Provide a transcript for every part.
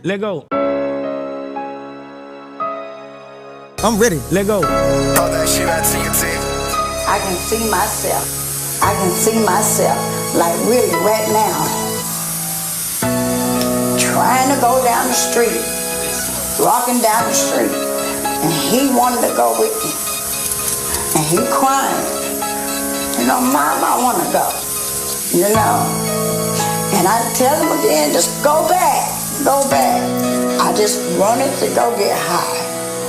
Let go. I'm ready. Let go. All that shit I TNT. I can see myself. I can see myself, like really right now, trying to go down the street, walking down the street, and he wanted to go with me. And he crying. You know, Mom, I want to go. You know? And I tell him again, just go back. Go back. I just wanted to go get high.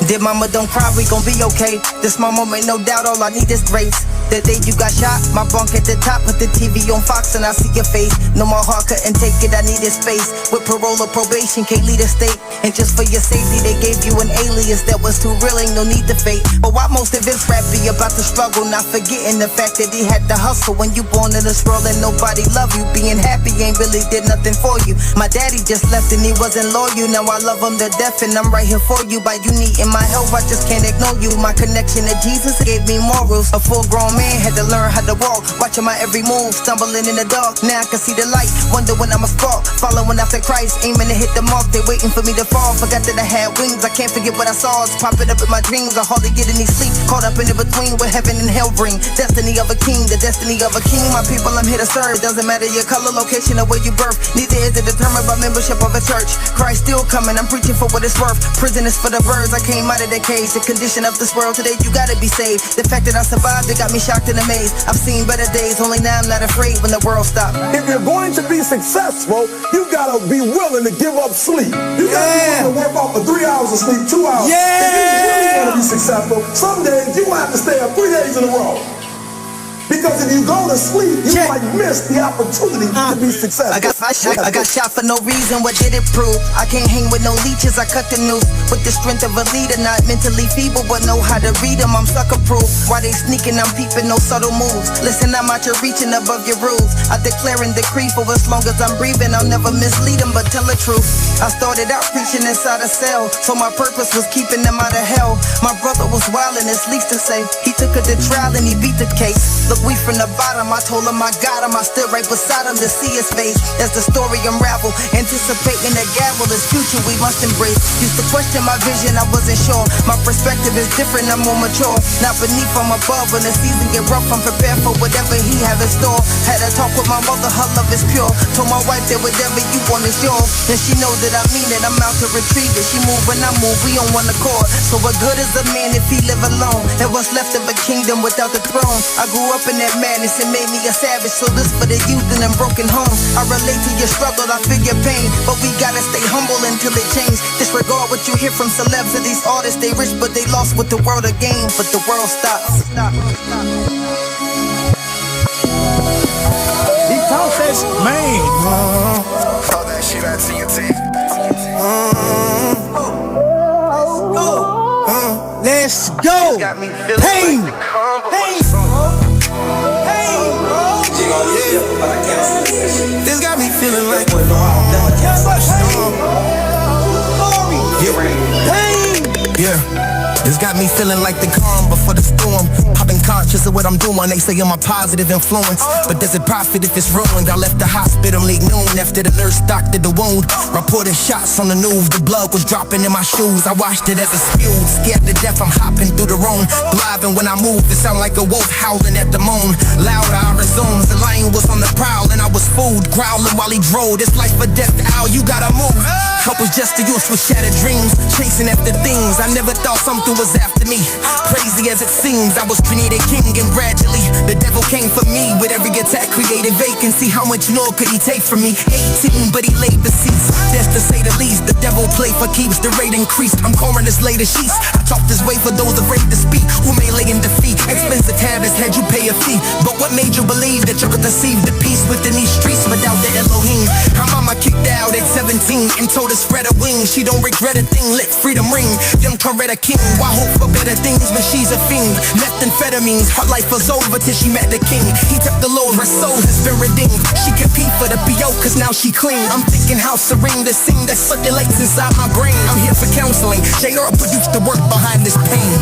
Dear mama, don't cry, we gon' be okay. This my moment, no doubt, all I need is grace. The day you got shot, my bunk at the top, put the TV on Fox and I see your face. No more heart couldn't take it, I needed space. With parole or probation, can't lead a state. And just for your safety, they gave you an alias that was too real, ain't no need to fake. But why most of his rap be about the struggle, not forgetting the fact that he had to hustle. When you born in this world and nobody love you, being happy ain't really did nothing for you. My daddy just left and he wasn't loyal, now I love him to death and I'm right here for you. By you needing my help, I just can't ignore you. My connection to Jesus gave me morals. A full grown man had to learn how to walk, watching my every move, stumbling in the dark. Now I can see the light, wonder when I'ma spark. Following after Christ, aiming to hit the mark. They waiting for me to fall, forgot that I had wings. I can't forget what I saw, it's popping up in my dreams. I hardly get any sleep, caught up in the between where heaven and hell bring. Destiny of a king, the destiny of a king. My people, I'm here to serve. Doesn't matter your color, location, or where you birth. Neither is it determined by membership of a church. Christ still coming, I'm preaching for what it's worth. Prison is for the birds, I came out of the cage. The condition of this world today, you gotta be saved. The fact that I survived, it got me shocked and amazed. I've seen better days, only now I'm not afraid when the world stops. If you're going to be successful, you gotta be willing to give up sleep. You gotta be willing to work off for 3 hours of sleep, 2 hours. If you really want to be successful, some days you will have to stay up 3 days in a row. Because if you go to sleep, you might miss the opportunity to be successful. I got shot for no reason, what did it prove? I can't hang with no leeches, I cut the noose. With the strength of a leader, not mentally feeble, but know how to read them, I'm sucker proof. While they sneaking, I'm peeping, no subtle moves. Listen, I'm out here reaching above your rules. I declare and decree for as long as I'm breathing, I'll never mislead them, but tell the truth. I started out preaching inside a cell, so my purpose was keeping them out of hell. My brother was wild and it's least to say. He took her to trial and he beat the case. Look, we from the bottom, I told him I got him. I stood right beside him to see his face as the story unraveled. Anticipating the gavel, this future we must embrace. Used to question my vision, I wasn't sure. My perspective is different, I'm more mature. Not beneath, I'm above. When the season get rough, I'm prepared for whatever he have in store. Had a talk with my mother, her love is pure. Told my wife that whatever you want is yours. And she knows that I mean it, I'm out to retrieve it. She move when I move, we on one accord. So what good is a man if he live alone? And what's left of a kingdom without the throne? I grew up in that madness, it made me a savage. So this for the youth in them broken homes. I relate to your struggle, I feel your pain, but we gotta stay humble until it changes. Disregard what you hear from celebs and these artists. They rich but they lost with the world again. But the world stops. He talks that man. All that shit I TNT. Let's go. Pain. This got me feeling like yeah. This got me feeling like the calm before the storm. I've been conscious of what I'm doing. They say I'm a positive influence, but does it profit if it's ruined? I left the hospital late noon after the nurse doctored the wound. Reporting shots on the news, the blood was dropping in my shoes. I watched it as it spewed. Scared to death, I'm hopping through the room. Thriving when I move, it sound like a wolf howling at the moon. Loud, I resumed. The lion was on the prowl and I was fooled. Growling while he drove. This life or death, Al, you gotta move. I was just a youth with shattered dreams, chasing after things I never thought something was after me. Crazy as it seems, I was created king and gradually the devil came for me. With every attack created vacancy. How much more could he take from me? 18, but he laid the seats. That's to say the least. The devil play for keeps, the rate increased. I'm coring his latest sheets. I talk this way for those afraid to speak, who may lay in defeat. Expensive habits had you pay a fee, but what made you believe that you could deceive the peace within these streets without the Elohim? Her mama kicked out at 17 and told her spread her wings. She don't regret a thing, let freedom ring. Young Coretta King, why hope for better things when she's a fiend? Methamphetamines, her life was over till she met the king. He took the Lord, her soul has been redeemed. She compete for the PO cause now she clean. I'm thinking how serene the scene that circulates inside my brain. I'm here for counseling. JR produced the work behind this pain.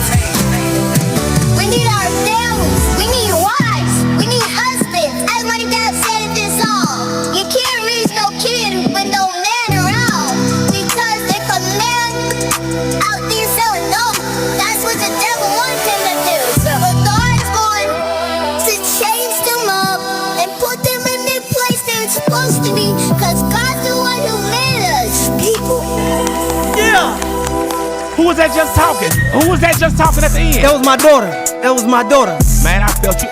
We need our families. We need wives. We need husbands. As my dad said in this song, you can't raise no kid with no man around. We Who was that just talking? Who was that just talking at the end? That was my daughter. That was my daughter. Man, I felt you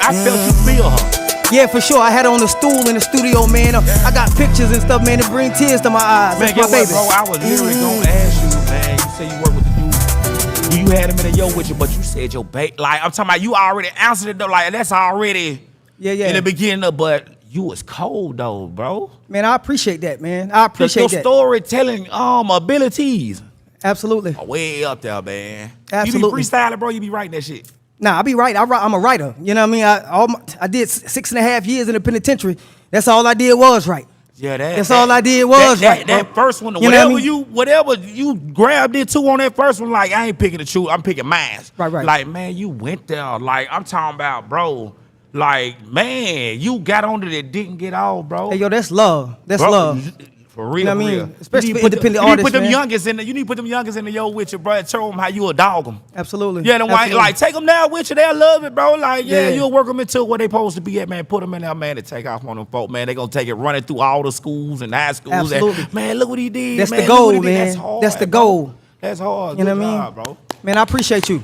feel her. Yeah, for sure. I had her on the stool in the studio, man. I got pictures and stuff, man. It bring tears to my eyes. Man, That's my baby. bro, I was literally gonna ask you, man. You say you work with the dude. Do you had him in a yo with you, but you said your baby. Like, I'm talking about you already answered it though. Like, that's already in the beginning, but you was cold though, bro. Man, I appreciate that, man. I appreciate your storytelling abilities. Absolutely. Are way up there, man. Absolutely. You be freestyling, bro. You be writing that shit. Nah, I be right. I'm a writer. You know what I mean? I did 6.5 years in the penitentiary. That's all I did was write. Yeah, that's all I did was write. That first one, whatever you grabbed into on that first one, like I ain't picking the truth, I'm picking mine. Right. Like, man, you went there. Like, I'm talking about, bro. Like, man, you got on that didn't get off, bro. Hey, yo, that's love. That's bro, love. For real, you know what I mean? Especially for independent artists, you need to put them man. youngest in the. You need to put them youngest in the yo with you, bro. Show them how you a dog them. Absolutely. Yeah, them white, like take them down with you. They'll love it, bro. Like you'll work them into where they supposed to be at, man. Put them in there, man, to take off on them folk, man. They gonna take it running through all the schools and high schools. Absolutely. And, man, look what he did. That's man. the goal, man. That's hard. That's the goal. That's hard. You know Good what I mean, job, bro. Man, I appreciate you.